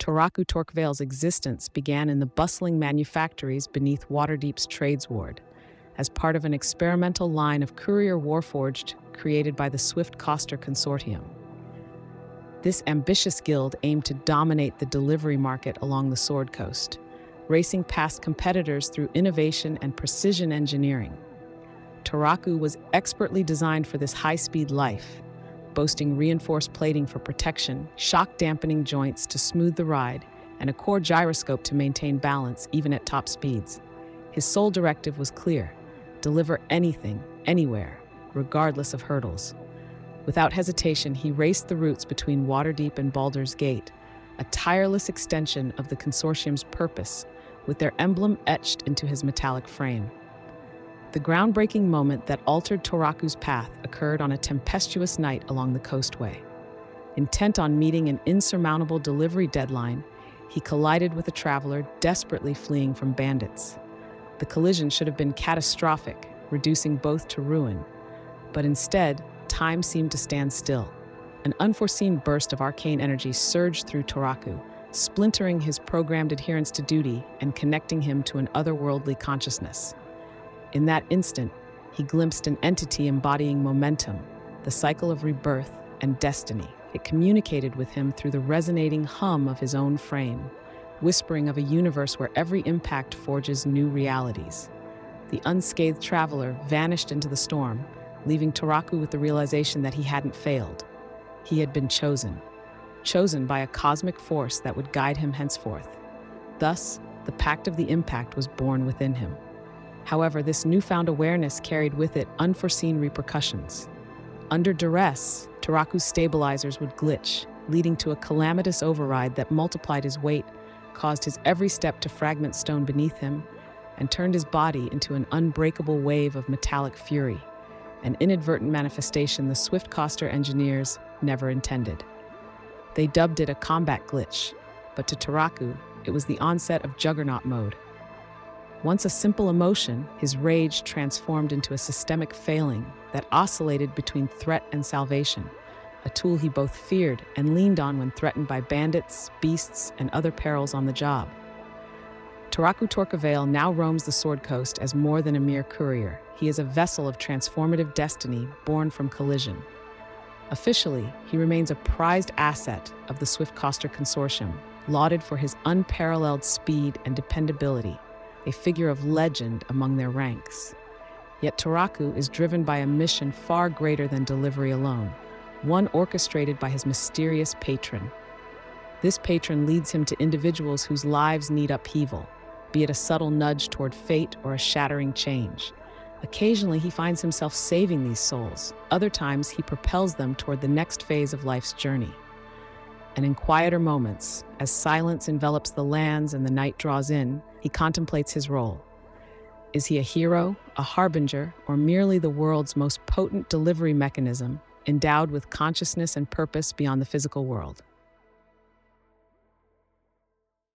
Torakku Torqueveil's existence began in the bustling manufactories beneath Waterdeep's Trades Ward, as part of an experimental line of courier Warforged created by the Swift Coster Consortium. This ambitious guild aimed to dominate the delivery market along the Sword Coast, racing past competitors through innovation and precision engineering. Torakku was expertly designed for this high-speed life, boasting reinforced plating for protection, shock-dampening joints to smooth the ride, and a core gyroscope to maintain balance even at top speeds. His sole directive was clear: deliver anything, anywhere, regardless of hurdles. Without hesitation, he raced the routes between Waterdeep and Baldur's Gate, a tireless extension of the consortium's purpose, with their emblem etched into his metallic frame. The groundbreaking moment that altered Torakku's path occurred on a tempestuous night along the coastway. Intent on meeting an insurmountable delivery deadline, he collided with a traveler desperately fleeing from bandits. The collision should have been catastrophic, reducing both to ruin. But instead, time seemed to stand still. An unforeseen burst of arcane energy surged through Torakku, splintering his programmed adherence to duty and connecting him to an otherworldly consciousness. In that instant, he glimpsed an entity embodying momentum, the cycle of rebirth and destiny. It communicated with him through the resonating hum of his own frame, whispering of a universe where every impact forges new realities. The unscathed traveler vanished into the storm, leaving Torakku with the realization that he hadn't failed. He had been chosen by a cosmic force that would guide him henceforth. Thus, the Pact of the Impact was born within him. However, this newfound awareness carried with it unforeseen repercussions. Under duress, Torakku's stabilizers would glitch, leading to a calamitous override that multiplied his weight, caused his every step to fragment stone beneath him, and turned his body into an unbreakable wave of metallic fury, an inadvertent manifestation the Swift Coster engineers never intended. They dubbed it a combat glitch, but to Torakku, it was the onset of Juggernaut mode. Once a simple emotion, his rage transformed into a systemic failing that oscillated between threat and salvation, a tool he both feared and leaned on when threatened by bandits, beasts, and other perils on the job. Torakku Torqueveil now roams the Sword Coast as more than a mere courier. He is a vessel of transformative destiny born from collision. Officially, he remains a prized asset of the Swift Coster Consortium, lauded for his unparalleled speed and dependability, a figure of legend among their ranks. Yet Torakku is driven by a mission far greater than delivery alone, one orchestrated by his mysterious patron. This patron leads him to individuals whose lives need upheaval, be it a subtle nudge toward fate or a shattering change. Occasionally, he finds himself saving these souls. Other times, he propels them toward the next phase of life's journey. And in quieter moments, as silence envelops the lands and the night draws in, he contemplates his role. Is he a hero, a harbinger, or merely the world's most potent delivery mechanism, endowed with consciousness and purpose beyond the physical world?